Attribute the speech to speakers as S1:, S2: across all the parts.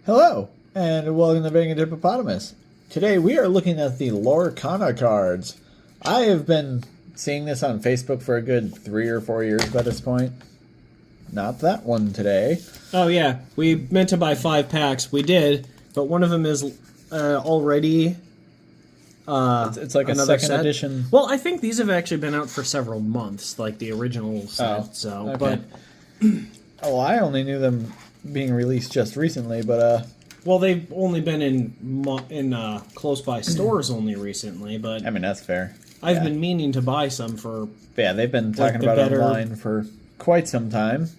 S1: Hello, and welcome to Vagrant Hippopotamus. Today we are looking at the Lorcana cards. I have been seeing this on Facebook for a good 3 or 4 years by this point. Not that one today.
S2: Oh yeah, we meant to buy 5 packs. We did, but one of them is already...
S1: It's like a second edition.
S2: Well, I think these have actually been out for several months, like the original set.
S1: Okay.
S2: But
S1: oh, I only knew them being released just recently, but
S2: well, they've only been in close by stores only recently. But
S1: I mean that's fair.
S2: I've been meaning to buy some for.
S1: Yeah, they've been talking about it online for quite some time,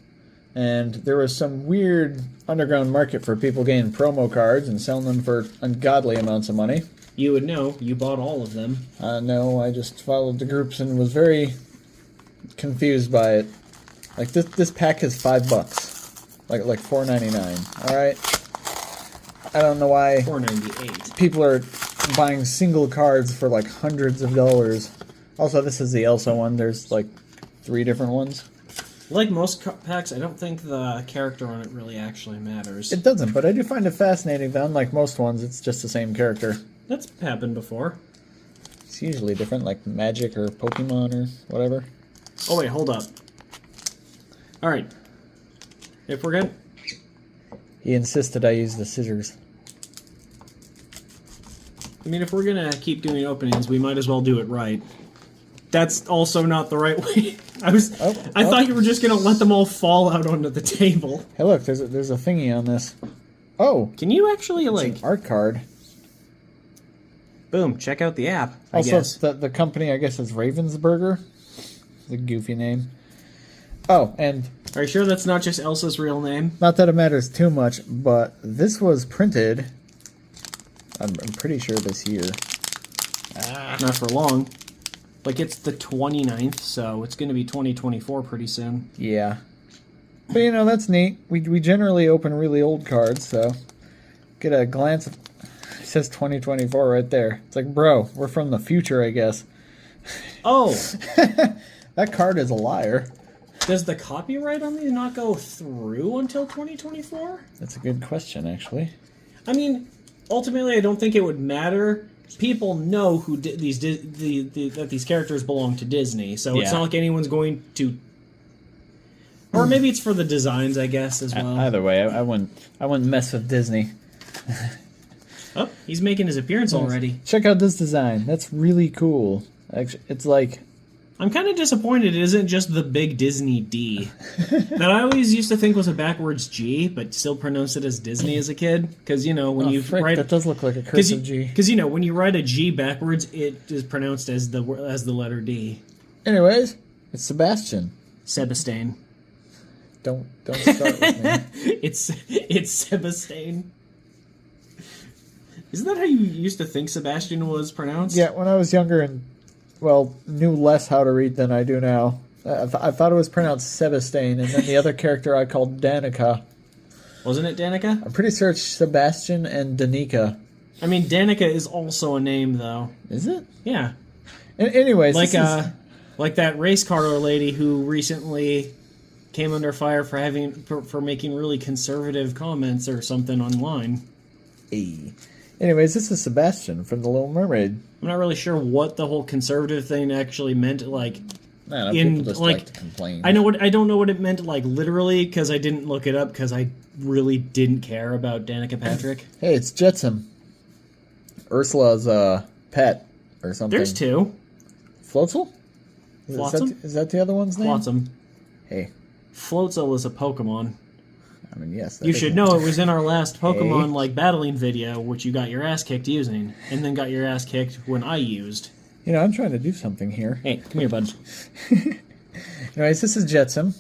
S1: and there was some weird underground market for people getting promo cards and selling them for ungodly amounts of money.
S2: You would know. You bought all of them.
S1: No, I just followed the groups and was very confused by it. Like this pack is $5, like $4.99. All right, I don't know why
S2: $4.98.
S1: people are buying single cards for like hundreds of dollars. Also, this is the Elsa one. There's like 3 different ones.
S2: Like most packs, I don't think the character on it really actually matters.
S1: It doesn't, but I do find it fascinating that unlike most ones, it's just the same character.
S2: That's happened before.
S1: It's usually different, like Magic or Pokemon or whatever.
S2: Oh wait, hold up. Alright. If we're good.
S1: He insisted I use the scissors.
S2: I mean, if we're gonna keep doing openings, we might as well do it right. That's also not the right way. I thought you were just gonna let them all fall out onto the table.
S1: Hey look, there's a thingy on this. Oh!
S2: Can you actually, like...
S1: It's an art card.
S2: Boom, check out the app, I
S1: also,
S2: guess.
S1: the company, I guess, is Ravensburger. It's a goofy name. Oh, and...
S2: Are you sure that's not just Elsa's real name?
S1: Not that it matters too much, but this was printed, I'm pretty sure this year.
S2: Not for long. Like, it's the 29th, so it's going to be 2024 pretty soon.
S1: Yeah. But, you know, that's neat. We generally open really old cards, so... Get a glance at... It says 2024 right there. It's like, bro, we're from the future, I guess.
S2: Oh!
S1: That card is a liar.
S2: Does the copyright on these not go through until 2024?
S1: That's a good question, actually.
S2: I mean, ultimately, I don't think it would matter. People know who that these characters belong to Disney, so it's not like anyone's going to... Or maybe it's for the designs, I guess, as well.
S1: Either way, I wouldn't mess with Disney.
S2: Oh, he's making his appearance already.
S1: Check out this design. That's really cool. Actually, it's like...
S2: I'm kind of disappointed it isn't just the big Disney D. That I always used to think was a backwards G, but still pronounced it as Disney as a kid. Because, you know, when you write...
S1: that does look like a cursive G.
S2: Because, you know, when you write a G backwards, it is pronounced as the letter D.
S1: Anyways, it's Sebastian.
S2: Sebastien.
S1: Don't start with me.
S2: It's Sebastien. Isn't that how you used to think Sebastian was pronounced?
S1: Yeah, when I was younger and, well, knew less how to read than I do now. I thought it was pronounced Sebastian, and then the other character I called Danica.
S2: Wasn't it Danica?
S1: I'm pretty sure it's Sebastian and Danica.
S2: I mean, Danica is also a name, though.
S1: Is it?
S2: Yeah.
S1: Anyways,
S2: like that race car lady who recently came under fire for making really conservative comments or something online.
S1: Hey. Anyways, this is Sebastian from The Little Mermaid.
S2: I'm not really sure what the whole conservative thing actually meant. Like,
S1: no, people just like to complain.
S2: I don't know what it meant, like literally, because I didn't look it up because I really didn't care about Danica Patrick.
S1: Hey, it's Jetsam. Ursula's pet or something.
S2: There's 2.
S1: Floatzel?
S2: Flotsam?
S1: Is that the other one's name?
S2: Flotsam.
S1: Hey.
S2: Floatzel is a Pokemon.
S1: I mean, yes.
S2: You should know it was in our last Pokemon battling video, which you got your ass kicked using, and then got your ass kicked when I used.
S1: You know, I'm trying to do something here.
S2: Hey, come here, bud.
S1: Anyways, this is Jetsam,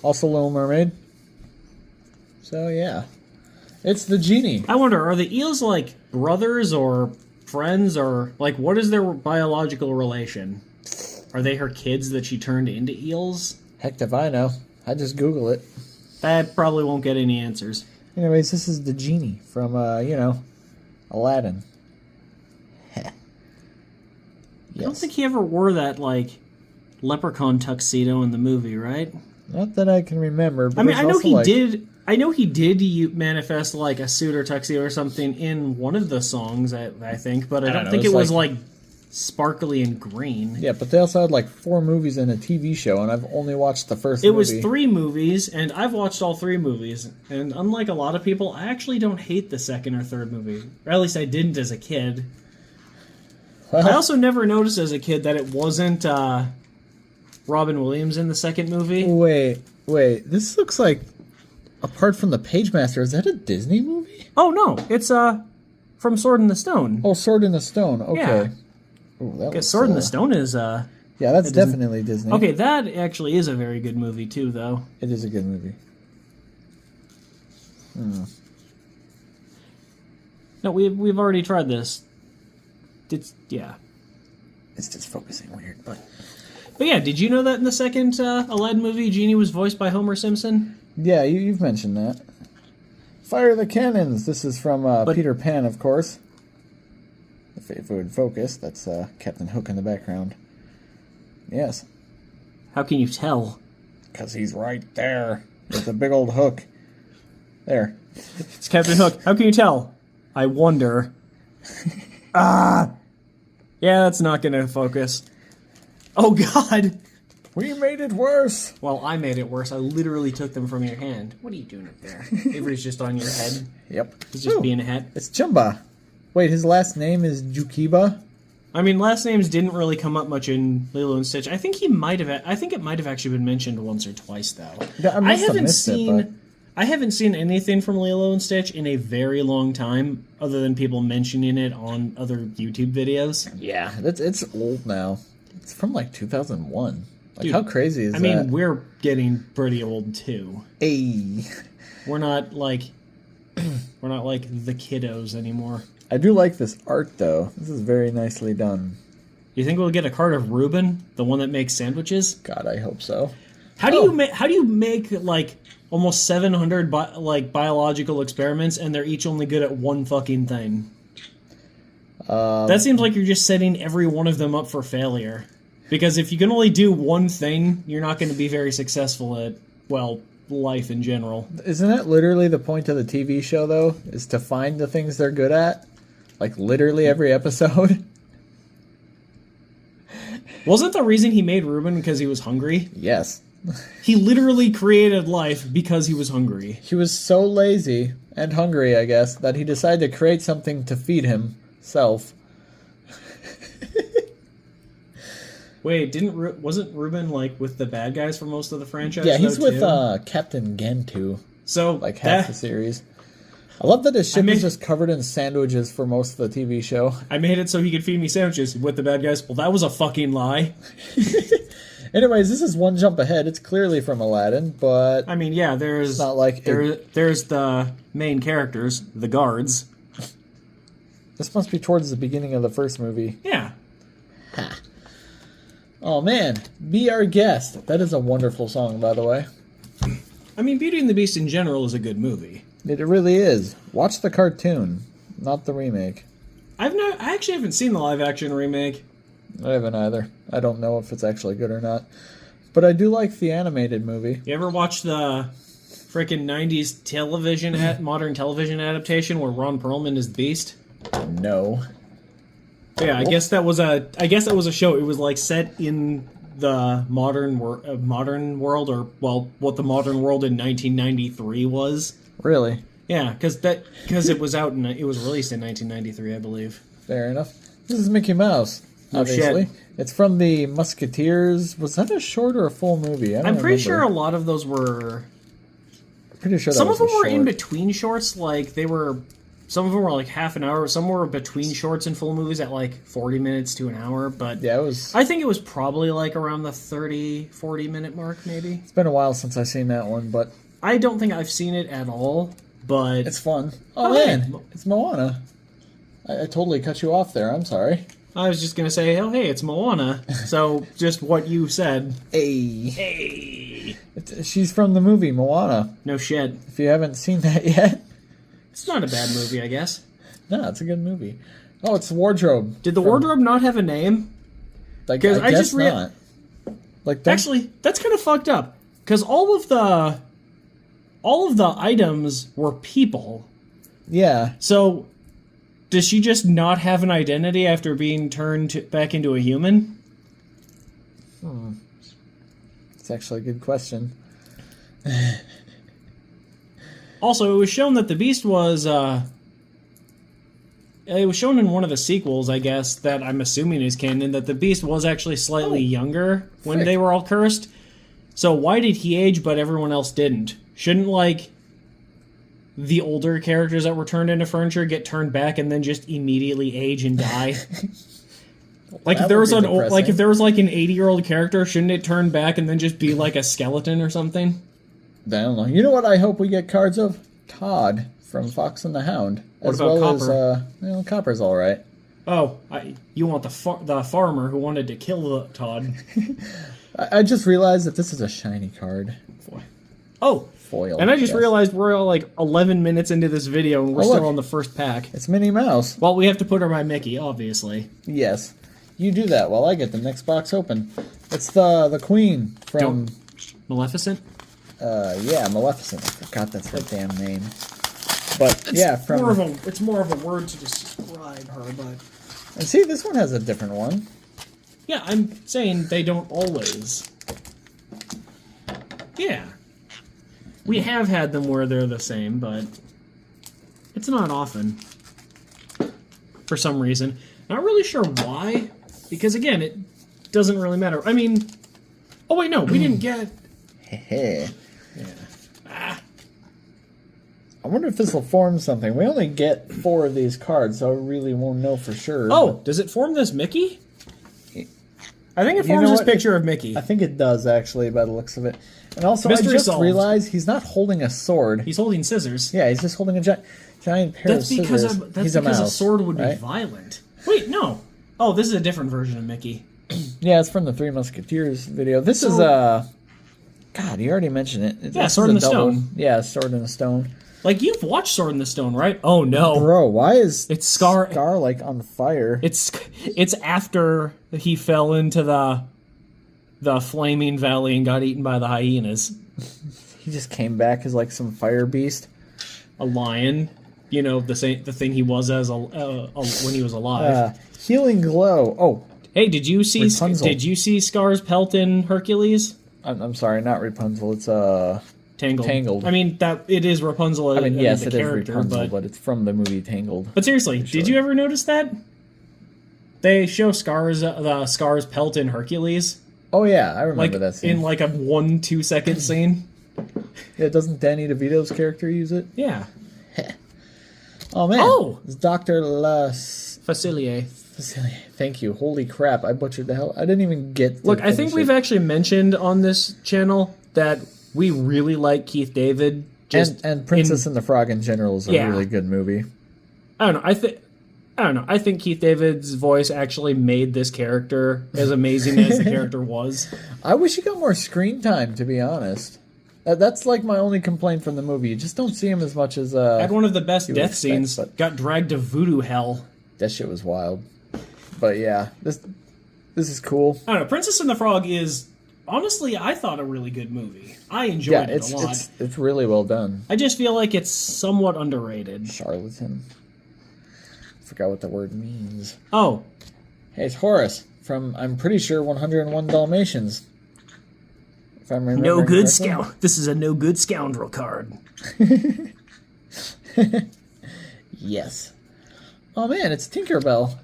S1: also Little Mermaid. So yeah, it's the genie.
S2: I wonder, are the eels like brothers or friends, or like what is their biological relation? Are they her kids that she turned into eels?
S1: Heck if I know. I just Google it.
S2: That probably won't get any answers.
S1: Anyways, this is the genie from, you know, Aladdin.
S2: Yes. I don't think he ever wore that, like, leprechaun tuxedo in the movie, right?
S1: Not that I can remember. But
S2: I mean, I know he did I know he did manifest like a suit or tuxedo or something in one of the songs, I think, but I don't think it was like sparkly and green.
S1: Yeah, but they also had like 4 movies and a TV show, and I've only watched the first movie.
S2: It was 3 movies, and I've watched all 3 movies. And unlike a lot of people, I actually don't hate the second or third movie. Or at least I didn't as a kid. Well, I also never noticed as a kid that it wasn't Robin Williams in the second movie.
S1: Wait. This looks like, apart from the Pagemaster, is that a Disney movie?
S2: Oh, no. It's from Sword in the Stone.
S1: Oh, Sword in the Stone. Okay.
S2: Yeah.
S1: Ooh, that was,
S2: Sword in the Stone is...
S1: yeah, that's definitely Disney.
S2: Okay, that actually is a very good movie, too, though.
S1: It is a good movie.
S2: No, we've already tried this. It's
S1: just focusing weird, but
S2: yeah, did you know that in the second Aladdin movie, Genie was voiced by Homer Simpson?
S1: Yeah, you've mentioned that. Fire the cannons! This is from Peter Pan, of course. If it would focus, that's Captain Hook in the background. Yes.
S2: How can you tell?
S1: Because he's right there. It's a big old hook. There.
S2: It's Captain Hook. How can you tell? I wonder. Yeah, that's not going to focus. Oh, God!
S1: We made it worse!
S2: Well, I made it worse. I literally took them from your hand. What are you doing up there? Avery's just on your head.
S1: Yep.
S2: He's just being a head.
S1: It's Chumba. Wait, his last name is Jukiba?
S2: I mean, last names didn't really come up much in Lilo and Stitch. I think it might have actually been mentioned once or twice, though.
S1: Yeah, I
S2: haven't seen anything from Lilo and Stitch in a very long time, other than people mentioning it on other YouTube videos.
S1: Yeah, it's old now. It's from like 2001. Like,
S2: Dude,
S1: how crazy is that?
S2: I mean, we're getting pretty old too.
S1: Hey,
S2: we're not like the kiddos anymore.
S1: I do like this art though. This is very nicely done.
S2: You think we'll get a card of Reuben, the one that makes sandwiches?
S1: God, I hope so.
S2: How do you make like almost 700 biological experiments and they're each only good at one fucking thing? That seems like you're just setting every one of them up for failure. Because if you can only do one thing, you're not going to be very successful at, well, life in general.
S1: Isn't that literally the point of the TV show, though? Is to find the things they're good at? Like, literally every episode?
S2: Wasn't the reason he made Reuben because he was hungry?
S1: Yes.
S2: He literally created life because he was hungry.
S1: He was so lazy, and hungry, I guess, that he decided to create something to feed himself.
S2: Wait, wasn't Reuben like with the bad guys for most of the franchise?
S1: Yeah, he's with Captain Gantu.
S2: So
S1: like half the series. I love that his ship is just covered in sandwiches for most of the TV show.
S2: I made it so he could feed me sandwiches with the bad guys. Well, that was a fucking lie.
S1: Anyways, this is one jump ahead. It's clearly from Aladdin, but
S2: I mean, yeah, there's
S1: not like
S2: there's the main characters, the guards.
S1: This must be towards the beginning of the first movie.
S2: Yeah.
S1: Ha. Oh man, Be Our Guest. That is a wonderful song, by the way.
S2: I mean, Beauty and the Beast in general is a good movie.
S1: It really is. Watch the cartoon, not the remake.
S2: I actually haven't seen the live action remake.
S1: I haven't either. I don't know if it's actually good or not. But I do like the animated movie.
S2: You ever watch the freaking 90s television modern television adaptation where Ron Perlman is the Beast?
S1: No.
S2: Yeah, I guess that was a show. It was like set in the modern world, or well, what the modern world in 1993 was.
S1: Really?
S2: Yeah, because it was it was released in 1993, I believe.
S1: Fair enough. This is Mickey Mouse. Obviously, it's from the Musketeers. Was that a short or a full movie?
S2: I'm pretty sure a lot of those were.
S1: Pretty sure
S2: some of them were in between shorts. Like they were. Some of them were like half an hour. Some were between shorts and full movies at like 40 minutes to an hour. But
S1: yeah, it was.
S2: I think it was probably like around the 30, 40 minute mark, maybe.
S1: It's been a while since I've seen that one, but
S2: I don't think I've seen it at all. But
S1: it's fun. Oh man, it's Moana. I totally cut you off there. I'm sorry.
S2: I was just gonna say, oh hey, it's Moana. So just what you said.
S1: Hey. She's from the movie Moana.
S2: No shit.
S1: If you haven't seen that yet.
S2: It's not a bad movie, I guess.
S1: No, it's a good movie. Oh, it's the wardrobe.
S2: Did the wardrobe not have a name?
S1: Because I guess not.
S2: Like actually, that's kind of fucked up. Because all of the all of the items were people.
S1: Yeah.
S2: So, does she just not have an identity after being turned back into a human?
S1: It's actually a good question.
S2: Also, it was shown that the Beast was, it was shown in one of the sequels, I guess, that I'm assuming is canon, that the Beast was actually slightly younger when they were all cursed. So why did he age but everyone else didn't? Shouldn't, like, the older characters that were turned into furniture get turned back and then just immediately age and die? Like if there was an like if there was like an 80-year-old character, shouldn't it turn back and then just be like a skeleton or something?
S1: I don't know. You know what I hope we get cards of? Todd from Fox and the Hound.
S2: What about Copper?
S1: Well, Copper's all right.
S2: Oh, you want the farmer who wanted to kill the Todd.
S1: I just realized that this is a shiny card.
S2: Oh,
S1: foil.
S2: And I just realized we're all like 11 minutes into this video and we're still on the first pack.
S1: It's Minnie Mouse.
S2: Well, we have to put her by Mickey, obviously.
S1: Yes. You do that while I get the next box open. It's the Queen from...
S2: Maleficent?
S1: Yeah, Maleficent. I forgot that's her damn name. But,
S2: it's more of a word to describe her, but...
S1: And see, this one has a different one.
S2: Yeah, I'm saying they don't always. Yeah. We have had them where they're the same, but it's not often. For some reason. Not really sure why, because again, it doesn't really matter. I mean, oh wait, no, we didn't get...
S1: Heh.
S2: Yeah.
S1: I wonder if this will form something. We only get 4 of these cards, so I really won't know for sure.
S2: Oh, does it form this Mickey? I think it forms this picture of Mickey.
S1: I think it does, actually, by the looks of it. And also, I just realized he's not holding a sword.
S2: He's holding scissors.
S1: Yeah, he's just holding a giant pair of scissors.
S2: That's because a sword would be violent. Wait, no. Oh, this is a different version of Mickey.
S1: Yeah, it's from the Three Musketeers video. This is God, you already mentioned it.
S2: Yeah, Sword in the Stone.
S1: Yeah, Sword in the Stone.
S2: Like, you've watched Sword in the Stone, right? Oh, no.
S1: Bro, why is
S2: Scar
S1: like, on fire?
S2: It's after he fell into the flaming valley and got eaten by the hyenas.
S1: He just came back as, like, some fire beast?
S2: A lion. You know, the thing he was as when he was alive.
S1: Healing Glow. Oh.
S2: Hey, did you see Scar's pelt in Hercules?
S1: I'm sorry, not Rapunzel. It's
S2: Tangled. I mean, it is Rapunzel.
S1: I mean, yes, it is Rapunzel, but it's from the movie Tangled.
S2: But seriously, did you ever notice that? They show Scar's pelt in Hercules.
S1: Oh yeah, I remember that scene.
S2: In like a 1-2 second scene.
S1: Yeah, doesn't Danny DeVito's character use it?
S2: Yeah.
S1: Oh man. Oh, it's Dr.
S2: Facilier.
S1: Thank you. Holy crap, I butchered the hell. I didn't even get.
S2: Look, I think we've actually mentioned on this channel that we really like Keith David.
S1: And Princess and the Frog in general is a really good movie.
S2: I don't know. I think Keith David's voice actually made this character as amazing as the character was.
S1: I wish he got more screen time, to be honest. That's like my only complaint from the movie. You just don't see him as much as...
S2: Had one of the best death scenes. Got dragged to voodoo hell.
S1: That shit was wild. But yeah, this is cool.
S2: I don't know. Princess and the Frog is... Honestly, I thought a really good movie. I enjoyed it a lot.
S1: It's really well done.
S2: I just feel like it's somewhat underrated.
S1: Charlatan. Forgot what the word means.
S2: Oh.
S1: Hey, it's Horace from, I'm pretty sure, 101 Dalmatians. If I'm remembering
S2: no good scoundrel. This is a no good scoundrel card.
S1: Yes. Oh man, it's Tinkerbell.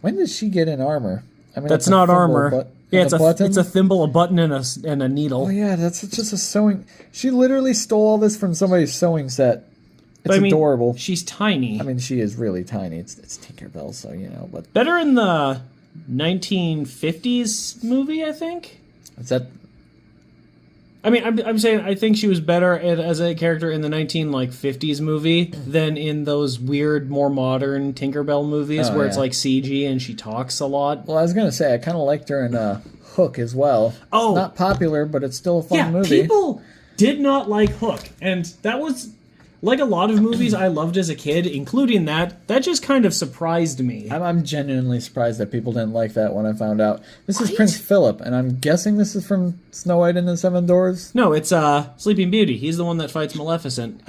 S1: When did she get in armor? I mean,
S2: that's not armor. Yeah, it's a thimble, a button, and a needle.
S1: Oh yeah, that's just a sewing. She literally stole all this from somebody's sewing set. It's adorable.
S2: She's tiny.
S1: I mean, she is really tiny. It's Tinkerbell, so you know. But
S2: better in the 1950s movie, I think.
S1: Is that?
S2: I mean, I'm saying I think she was better as a character in the 50s movie than in those weird, more modern Tinkerbell movies where it's like CG and she talks a lot.
S1: Well, I was gonna say I kind of liked her in Hook as well.
S2: Oh,
S1: not popular, but it's still a fun movie.
S2: People did not like Hook, and that was like a lot of movies I loved as a kid, including that just kind of surprised me.
S1: I'm genuinely surprised that people didn't like that when I found out. This is
S2: Right?
S1: Prince Philip, and I'm guessing this is from Snow White and the Seven Dwarfs.
S2: No, it's Sleeping Beauty. He's the one that fights Maleficent.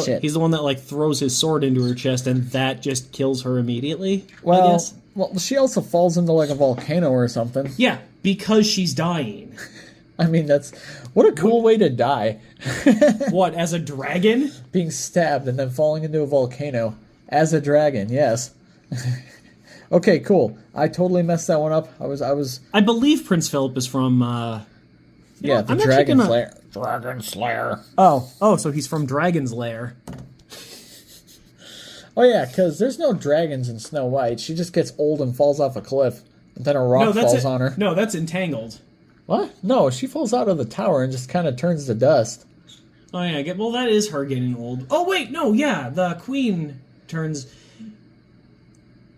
S1: Shit.
S2: He's the one that like throws his sword into her chest, and that just kills her immediately. I
S1: Well,
S2: guess.
S1: well, she also falls into like a volcano or something.
S2: Yeah, because she's dying.
S1: I mean, what a cool way to die.
S2: What, as a dragon?
S1: Being stabbed and then falling into a volcano as a dragon. Yes. Okay, cool. I totally messed that one up.
S2: I believe Prince Philip is from.
S1: Yeah, the
S2: I'm actually
S1: Dragon
S2: gonna-
S1: Slayer. Dragon Slayer.
S2: Oh, so he's from Dragon's Lair.
S1: Oh yeah, because there's no dragons in Snow White. She just gets old and falls off a cliff, and then a rock falls on her.
S2: No, that's Entangled.
S1: What? No, she falls out of the tower and just kind of turns to dust.
S2: Oh yeah, well that is her getting old. Oh wait, no, yeah, the queen turns.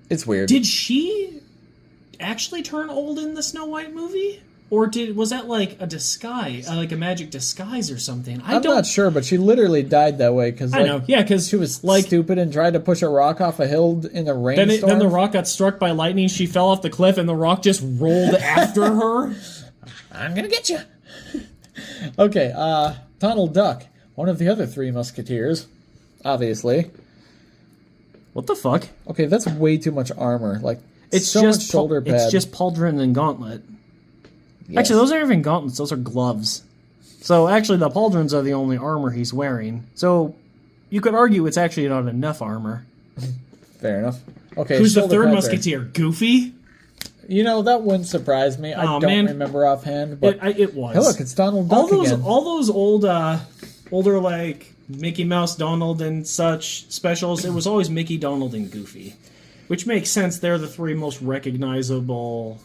S1: It's weird.
S2: Did she actually turn old in the Snow White movie, or was that like a disguise, like a magic disguise or something?
S1: I'm not sure, but she literally died that way because
S2: I know, yeah, because
S1: she was like stupid and tried to push a rock off a hill in a rainstorm.
S2: Then the rock got struck by lightning. She fell off the cliff, and the rock just rolled after her.
S1: I'm gonna get you. Okay, Donald Duck, one of the other three musketeers, obviously.
S2: What the fuck?
S1: Okay, that's way too much armor. Like,
S2: It's
S1: so
S2: just
S1: much shoulder pad.
S2: It's just pauldron and gauntlet.
S1: Yes.
S2: Actually, those aren't even gauntlets; those are gloves. So actually, the pauldrons are the only armor he's wearing. So you could argue it's actually not enough armor.
S1: Fair enough. Okay,
S2: Who's the
S1: shoulder
S2: third
S1: pads are-
S2: Musketeer? Goofy?
S1: You know, that wouldn't surprise me. I
S2: Oh,
S1: don't
S2: man.
S1: remember offhand, but
S2: It was.
S1: hey, look, it's Donald Duck again.
S2: All those older like Mickey Mouse, Donald, and such specials. It was always Mickey, Donald, and Goofy, which makes sense. They're the three most recognizable.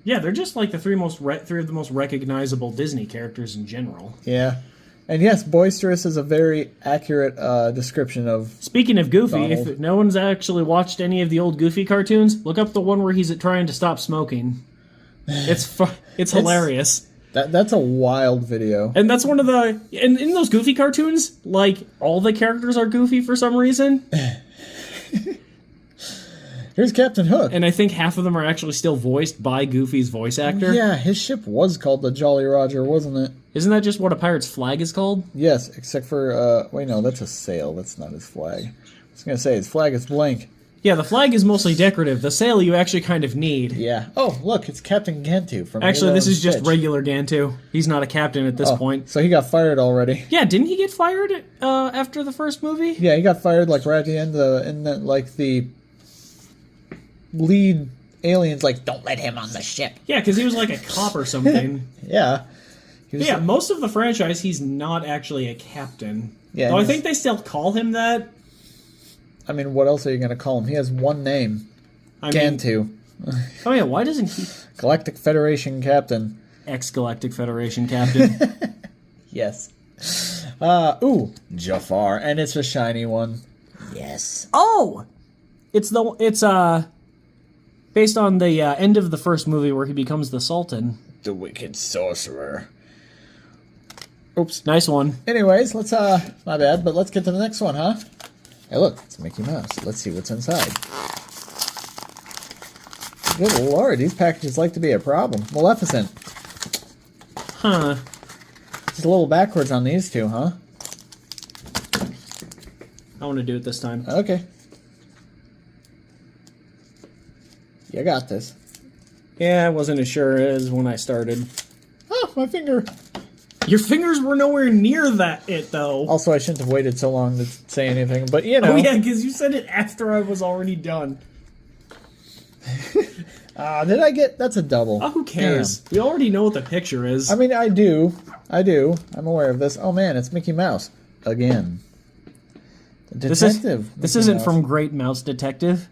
S2: Yeah, they're just like the three of the most recognizable Disney characters in general.
S1: Yeah. And yes, boisterous is a very accurate description of...
S2: Speaking of Goofy,
S1: Donald.
S2: if no one's actually watched any of the old Goofy cartoons, look up the one where he's trying to stop smoking. It's hilarious.
S1: That's a wild video.
S2: And that's one of the... And in those Goofy cartoons, like, all the characters are goofy for some reason.
S1: Here's Captain Hook.
S2: And I think half of them are actually still voiced by Goofy's voice actor.
S1: Yeah, his ship was called the Jolly Roger, wasn't it?
S2: Isn't that just what a pirate's flag is called?
S1: Yes, except for... wait, no, that's a sail. That's not his flag. I was going to say, his flag is blank.
S2: Yeah, the flag is mostly decorative. The sail you actually kind of need.
S1: Yeah. Oh, look, it's Captain Gantu from...
S2: Actually,
S1: Lilo
S2: this
S1: and
S2: is just
S1: Stitch.
S2: regular Gantu. He's not a captain at this point.
S1: So he got fired already.
S2: Yeah, didn't he get fired after the first movie?
S1: Yeah, he got fired like right at the end the lead alien's like, don't let him on the ship.
S2: Yeah, because he was like a cop or something.
S1: Yeah. He was
S2: Yeah, most of the franchise, he's not actually a captain.
S1: Yeah,
S2: Though I
S1: he's-
S2: think they still call him that.
S1: I mean, what else are you going to call him? He has one name.
S2: I mean,
S1: Gantu.
S2: oh yeah, why doesn't he...
S1: Galactic Federation Captain.
S2: Ex-Galactic Federation captain.
S1: Yes. Ooh, Jafar, and it's a shiny one. Yes.
S2: Oh! It's based on the end of the first movie where he becomes the Sultan.
S1: The wicked sorcerer. Oops.
S2: Nice one.
S1: Anyways, let's, my bad, but let's get to the next one, huh? Hey, look, it's Mickey Mouse. Let's see what's inside. Good lord, these packages like to be a problem. Maleficent.
S2: Huh.
S1: Just a little backwards on these two, huh?
S2: I want to do it this time.
S1: Okay. You got this.
S2: Yeah, I wasn't as sure as when I started.
S1: Oh, my finger.
S2: Your fingers were nowhere near it, though.
S1: Also, I shouldn't have waited so long to say anything, but you know.
S2: Oh, yeah, because you said it after I was already done.
S1: Did I get... That's a double.
S2: Oh, who cares? We already know what the picture is.
S1: Damn. I mean, I do. I'm aware of this. Oh, man, it's Mickey Mouse. Again. The detective.
S2: This
S1: Mickey
S2: isn't
S1: Mouse.
S2: from Great Mouse Detective.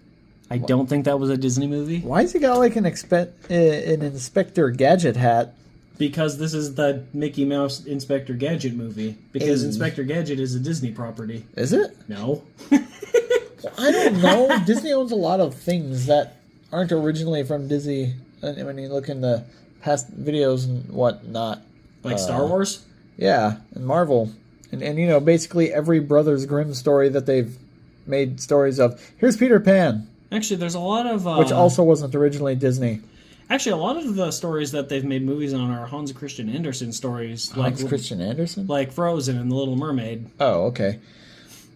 S2: I don't think that was a Disney movie.
S1: Why has he got like an Inspector Gadget hat?
S2: Because this is the Mickey Mouse Inspector Gadget movie. Because
S1: Hey.
S2: Inspector Gadget is a Disney property.
S1: Is it?
S2: No.
S1: I don't know. Disney owns a lot of things that aren't originally from Disney. When you look in the past videos and whatnot.
S2: Like Star Wars?
S1: Yeah, and Marvel. And you know, basically every Brothers Grimm story that they've made stories of. Here's Peter Pan.
S2: Actually, there's a lot of...
S1: which also wasn't originally Disney.
S2: Actually, a lot of the stories that they've made movies on are Hans Christian Andersen stories.
S1: Hans Christian Andersen?
S2: Like Frozen and The Little Mermaid.
S1: Oh, okay.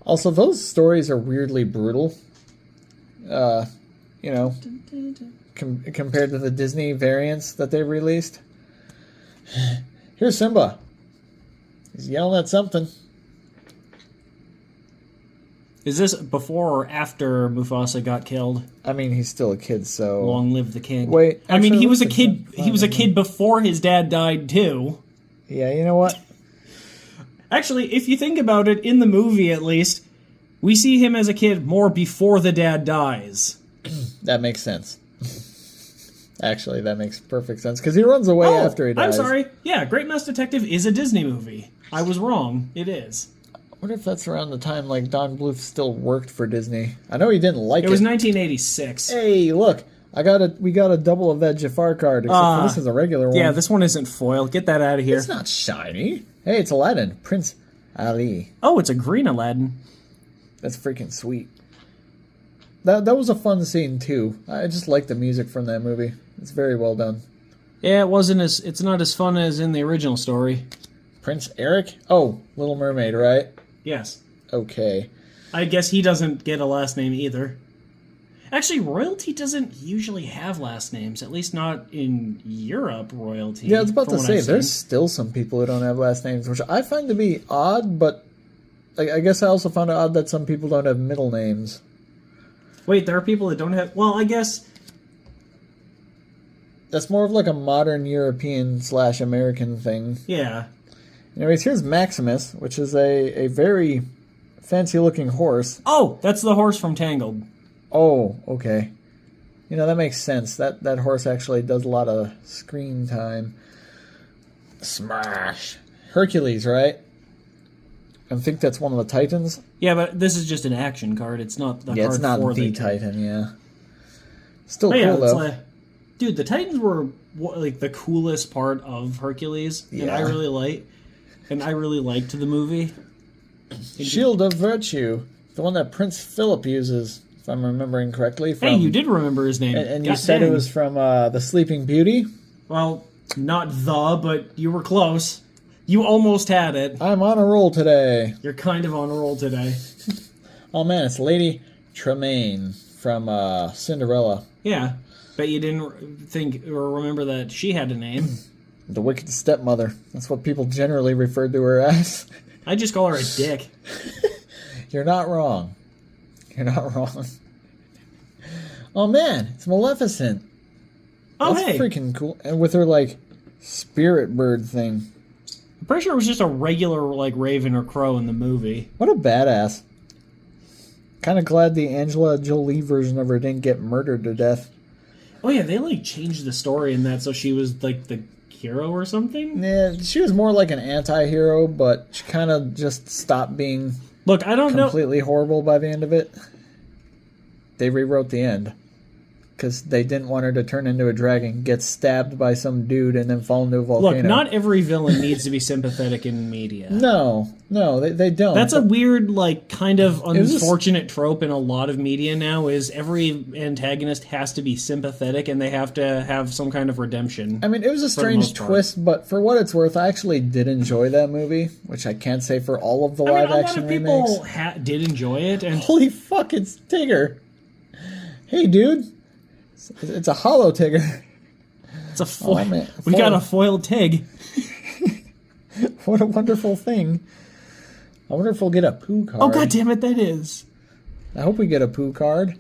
S1: Also, those stories are weirdly brutal. You know, compared to the Disney variants that they've released. Here's Simba. He's yelling at something.
S2: Is this before or after Mufasa got killed?
S1: I mean, he's still a kid, so...
S2: Long live the king.
S1: Wait,
S2: actually, I mean, he was a kid. He was a kid before his dad died, too.
S1: Yeah, you know what?
S2: Actually, if you think about it, in the movie at least, we see him as a kid more before the dad dies.
S1: That makes sense. Actually, that makes perfect sense, because he runs away after he dies.
S2: I'm sorry. Yeah, Great Mouse Detective is a Disney movie. I was wrong. It is.
S1: I wonder if that's around the time, like, Don Bluth still worked for Disney. I know he didn't like it.
S2: It was 1986.
S1: Hey, look. We got a double of that Jafar card, except for this is a regular one.
S2: Yeah, this one isn't foil. Get that out of here.
S1: It's not shiny. Hey, it's Aladdin. Prince Ali.
S2: Oh, it's a green Aladdin.
S1: That's freaking sweet. That was a fun scene, too. I just like the music from that movie. It's very well done.
S2: Yeah, it's not as fun as in the original story.
S1: Prince Eric? Oh, Little Mermaid, right?
S2: Yes.
S1: Okay.
S2: I guess he doesn't get a last name either. Actually, royalty doesn't usually have last names, at least not in Europe royalty.
S1: Yeah, I was about to say, there's still some people who don't have last names, which I find to be odd, but I guess I also found it odd that some people don't have middle names.
S2: Wait, there are people that don't have... Well, I guess...
S1: That's more of like a modern European/American thing.
S2: Yeah.
S1: Anyways, here's Maximus, which is a very fancy-looking horse.
S2: Oh, that's the horse from Tangled.
S1: Oh, okay. You know, that makes sense. That horse actually does a lot of screen time. Smash! Hercules, right? I think that's one of the Titans.
S2: Yeah, but this is just an action card. It's not the card
S1: it's not
S2: for
S1: the Titan, yeah. Still cool, though.
S2: Dude, the Titans were like the coolest part of Hercules,
S1: yeah.
S2: And I really liked the movie.
S1: Shield of Virtue, the one that Prince Philip uses, if I'm remembering correctly.
S2: Hey, you did remember his name.
S1: And you said it was from The Sleeping Beauty?
S2: Well, not but you were close. You almost had it.
S1: I'm on a roll today.
S2: You're kind of on a roll today.
S1: Oh man, it's Lady Tremaine from Cinderella.
S2: Yeah, but you didn't think or remember that she had a name.
S1: The Wicked Stepmother. That's what people generally refer to her as.
S2: I just call her a dick.
S1: You're not wrong. You're not wrong. Oh man, it's Maleficent.
S2: Oh,
S1: That's
S2: hey.
S1: freaking cool. And with her, like, spirit bird thing.
S2: I'm pretty sure it was just a regular, like, raven or crow in the movie.
S1: What a badass. Kind of glad the Angela Jolie version of her didn't get murdered to death.
S2: Oh yeah, they, like, changed the story in that so she was, like, the hero or something?
S1: Yeah, she was more like an anti-hero, but she kind of just stopped being completely horrible by the end of it. They rewrote the end. Because they didn't want her to turn into a dragon, get stabbed by some dude, and then fall into a volcano.
S2: Look, not every villain needs to be sympathetic in media.
S1: No, they don't.
S2: That's a weird, like, kind of unfortunate trope in a lot of media now, is every antagonist has to be sympathetic and they have to have some kind of redemption.
S1: I mean, it was a strange twist, but for what it's worth, I actually did enjoy that movie, which I can't say for all of the live-action remakes.
S2: A lot of people did enjoy it. And
S1: holy fuck, it's Tigger. Hey, dude. It's a hollow Tigger.
S2: It's a foil. We got a foiled Tig.
S1: What a wonderful thing. I wonder if we'll get a Pooh card.
S2: Oh, god damn it, that is.
S1: I hope we get a Pooh card.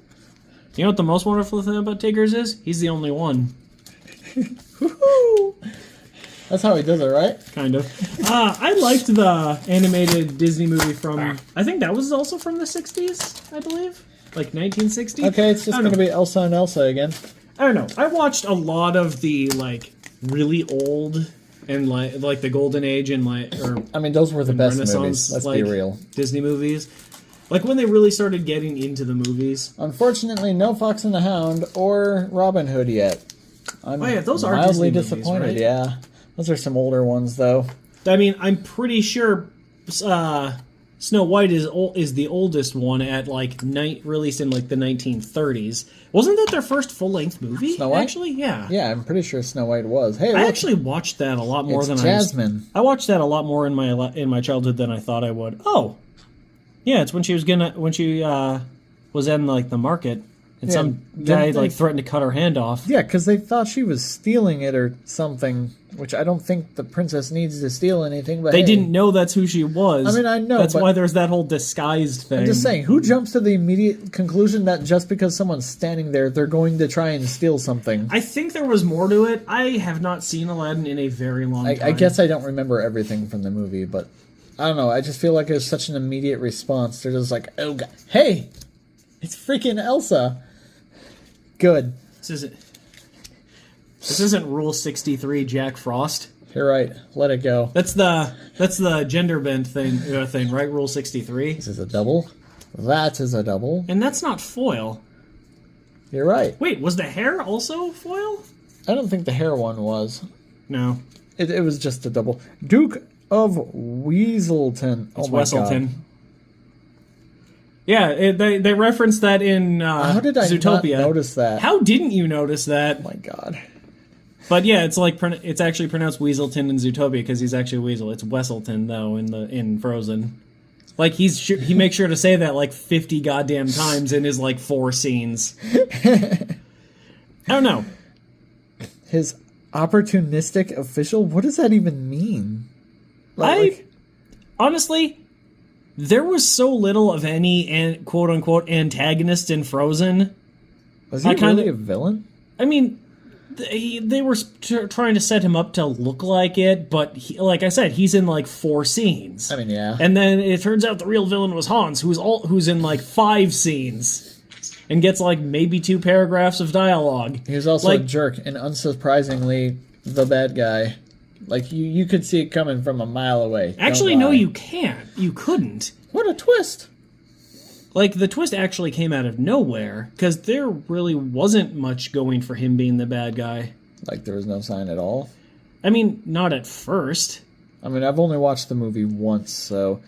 S2: You know what the most wonderful thing about Tiggers is? He's the only one.
S1: That's how he does it, right?
S2: Kind of. I liked the animated Disney movie from... I think that was also from the 60s, I believe. Like 1960?
S1: Okay, it's just going to be Elsa and Elsa again.
S2: I don't know. I watched a lot of the, like, really old and, like the Golden Age and, like...
S1: I mean, those were the best movies. Let's be real.
S2: Disney movies. Like, when they really started getting into the movies.
S1: Unfortunately, no Fox and the Hound or Robin Hood yet. I'm
S2: those are
S1: mildly
S2: Disney
S1: disappointed,
S2: movies, right?
S1: Yeah. Those are some older ones, though.
S2: I mean, I'm pretty sure Snow White is the oldest one at like released in like the 1930s. Wasn't that their first full length movie?
S1: Snow White?
S2: Actually, yeah.
S1: Yeah, I'm pretty sure Snow White was. Hey,
S2: I
S1: look,
S2: actually watched that a lot more
S1: it's
S2: than
S1: Jasmine.
S2: I watched that a lot more in my childhood than I thought I would. Oh, yeah, it's when she was in like the market. And some guy like threatened to cut her hand off.
S1: Yeah, because they thought she was stealing it or something, which I don't think the princess needs to steal anything. But
S2: they didn't know that's who she was.
S1: I mean, I know.
S2: That's why there's that whole disguised thing.
S1: I'm just saying, who jumps to the immediate conclusion that just because someone's standing there, they're going to try and steal something?
S2: I think there was more to it. I have not seen Aladdin in a very long time.
S1: I guess I don't remember everything from the movie, but I don't know. I just feel like it's such an immediate response. They're just like, oh, God. Hey, it's freaking Elsa. Good.
S2: This isn't Rule 63 Jack Frost.
S1: You're right. Let it go.
S2: That's the gender bend thing, right? Rule 63.
S1: This is a double. That is a double.
S2: And that's not foil.
S1: You're right.
S2: Wait, was the hair also foil?
S1: I don't think the hair one was.
S2: No.
S1: It was just a double. Duke of Weaselton.
S2: It's
S1: my
S2: Wesselton.
S1: God.
S2: Yeah, they referenced that in
S1: How did I
S2: Zootopia.
S1: not notice that?
S2: How didn't you notice that?
S1: Oh my God.
S2: But yeah, it's actually pronounced Weaselton in Zootopia because he's actually a weasel. It's Wesselton though in Frozen. Like he makes sure to say that like 50 goddamn times in his like 4 scenes. I don't know.
S1: His opportunistic official. What does that even mean?
S2: Honestly, there was so little of any quote unquote antagonist in Frozen.
S1: Was he really a villain?
S2: I mean, they were trying to set him up to look like it, but like I said, he's in like 4 scenes.
S1: I mean, yeah.
S2: And then it turns out the real villain was Hans, who's in like 5 scenes, and gets like maybe 2 paragraphs of dialogue.
S1: He was also a jerk, and unsurprisingly, the bad guy. Like you could see it coming from a mile away.
S2: Actually, no, you can't. You couldn't.
S1: What a twist!
S2: Like, the twist actually came out of nowhere, because there really wasn't much going for him being the bad guy.
S1: Like, there was no sign at all?
S2: I mean, not at first.
S1: I mean, I've only watched the movie once, so...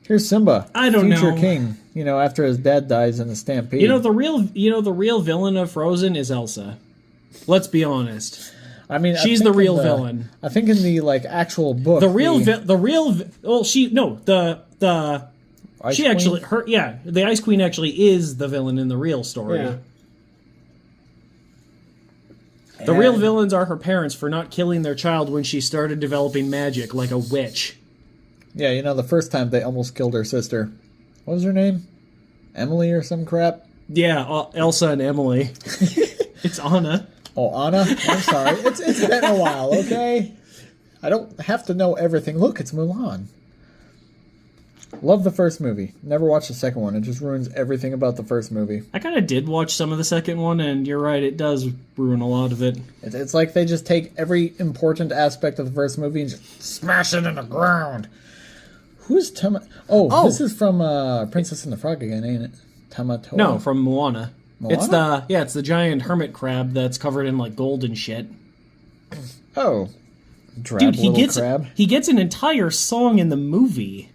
S1: Here's Simba,
S2: I don't
S1: future
S2: know.
S1: king, after his dad dies in the stampede.
S2: The real villain of Frozen is Elsa. Let's be honest.
S1: I mean,
S2: she's the real villain.
S1: I think in the, actual book...
S2: The Ice Queen actually is the villain in the real story.
S1: Yeah.
S2: The real villains are her parents for not killing their child when she started developing magic like a witch.
S1: Yeah, the first time they almost killed her sister. What was her name? Emily or some crap?
S2: Yeah, Elsa and Emily. It's Anna.
S1: Oh, Anna? I'm sorry. It's been a while, okay? I don't have to know everything. Look, it's Mulan. Love the first movie. Never watched the second one. It just ruins everything about the first movie.
S2: I kind of did watch some of the second one, and you're right, it does ruin a lot of it.
S1: It's like they just take every important aspect of the first movie and just smash it in the ground. Who's Oh, this is from Princess and the Frog again, ain't it? Tamatoa?
S2: No, from Moana.
S1: Moana?
S2: It's the giant hermit crab that's covered in like gold and shit.
S1: Oh, drab crab.
S2: He gets an entire song in the movie.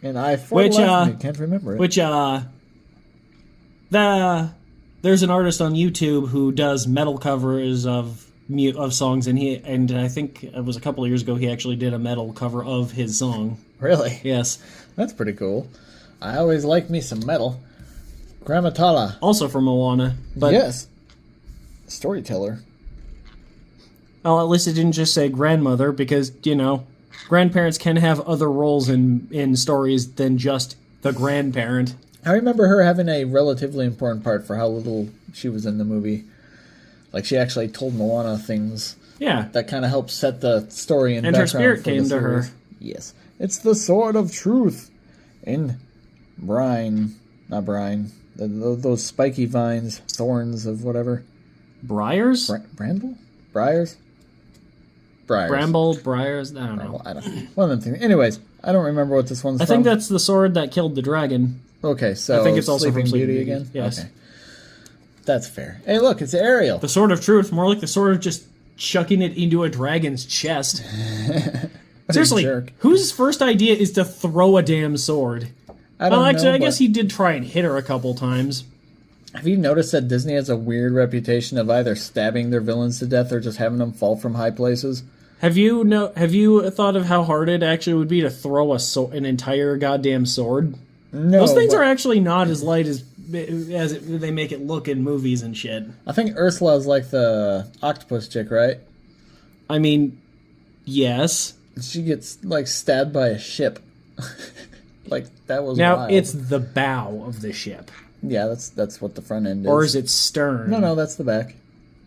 S1: And can't remember it.
S2: There's an artist on YouTube who does metal covers of songs, and I think it was a couple of years ago he actually did a metal cover of his song.
S1: Really?
S2: Yes.
S1: That's pretty cool. I always like me some metal. Grammatala.
S2: Also from Moana. But
S1: yes. Storyteller.
S2: Well, at least it didn't just say grandmother, because, grandparents can have other roles in stories than just the grandparent.
S1: I remember her having a relatively important part for how little she was in the movie. Like, she actually told Moana things.
S2: Yeah.
S1: That kind of helped set the story and
S2: her spirit came to her.
S1: Yes. It's the sword of truth. In not brine. Those spiky vines, thorns of whatever.
S2: Briars?
S1: Bramble? Briars? Briars.
S2: Bramble, briars, I don't know.
S1: One of them things. Anyways, I don't remember what this one's from.
S2: I think that's the sword that killed the dragon.
S1: Okay, so
S2: I think it's also
S1: Sleeping
S2: from
S1: Beauty again?
S2: Yes.
S1: Okay. That's fair. Hey, look, it's Ariel.
S2: The sword of truth, more like the sword of just chucking it into a dragon's chest. Seriously,
S1: jerk.
S2: whose first idea is to throw a damn sword?
S1: I don't know,
S2: I guess he did try and hit her a couple times.
S1: Have you noticed that Disney has a weird reputation of either stabbing their villains to death or just having them fall from high places?
S2: Have you thought of how hard it actually would be to throw an entire goddamn sword?
S1: No.
S2: Those things are actually not as light as they make it look in movies and shit.
S1: I think Ursula's like the octopus chick, right?
S2: I mean, yes.
S1: She gets, like, stabbed by a ship. Like, that was
S2: Now,
S1: wild.
S2: it's the bow of the ship.
S1: Yeah, that's what the front end is.
S2: Or is it stern?
S1: No, that's the back.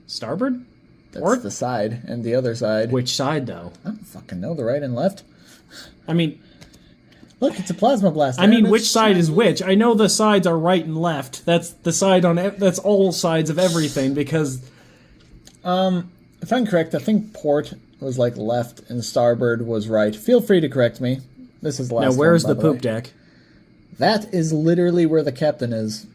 S2: Starboard?
S1: That's the side, and the other side.
S2: Which side, though?
S1: I don't fucking know, the right and left.
S2: I mean...
S1: Look, it's a plasma blaster.
S2: I mean, which side is which? I know the sides are right and left. That's the side on... That's all sides of everything, because...
S1: If I'm correct, I think port was, like, left and starboard was right. Feel free to correct me. This is the last
S2: Now, where's
S1: one,
S2: the
S1: by
S2: poop
S1: way.
S2: deck?
S1: That is literally where the captain is.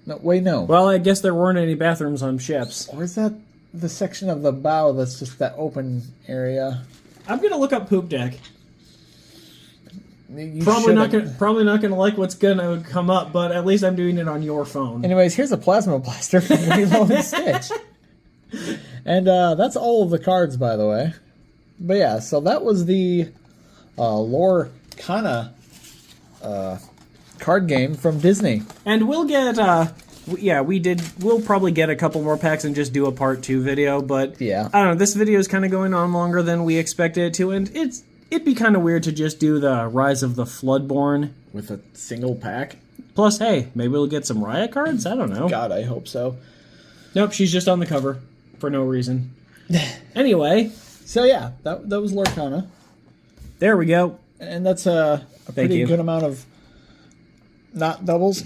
S1: No, wait, no.
S2: Well, I guess there weren't any bathrooms on ships.
S1: Or is that the section of the bow that's just that open area?
S2: I'm gonna look up poop deck.
S1: You
S2: Probably not
S1: shouldn't.
S2: gonna like what's gonna come up, but at least I'm doing it on your phone.
S1: Anyways, here's a plasma blaster from Lilo and Stitch. And that's all of the cards, by the way. But yeah, so that was the Lorcana card game from Disney.
S2: And we'll get, we'll probably get a couple more packs and just do a part 2 video, but
S1: Yeah.
S2: I don't know, this video is kind of going on longer than we expected it to, and it'd be kind of weird to just do the Rise of the Floodborn.
S1: With a single pack?
S2: Plus, hey, maybe we'll get some Riot cards? I don't know.
S1: God, I hope so.
S2: Nope, she's just on the cover for no reason. Anyway.
S1: So yeah, that was Lorcana.
S2: There we go.
S1: And that's a pretty good amount of not doubles.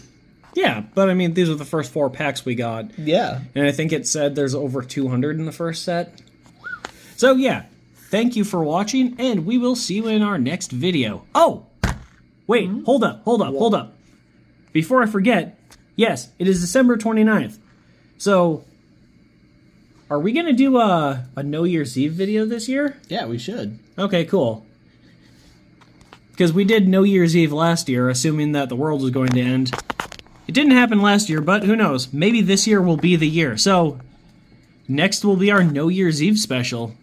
S2: Yeah, but I mean, these are the first 4 packs we got.
S1: Yeah.
S2: And I think it said there's over 200 in the first set. So yeah, thank you for watching, and we will see you in our next video. Oh! Wait, hold up. Before I forget, yes, it is December 29th. So, are we going to do a New Year's Eve video this year?
S1: Yeah, we should.
S2: Okay, cool. Because we did New Year's Eve last year, assuming that the world was going to end. It didn't happen last year, but who knows? Maybe this year will be the year. So, next will be our New Year's Eve special.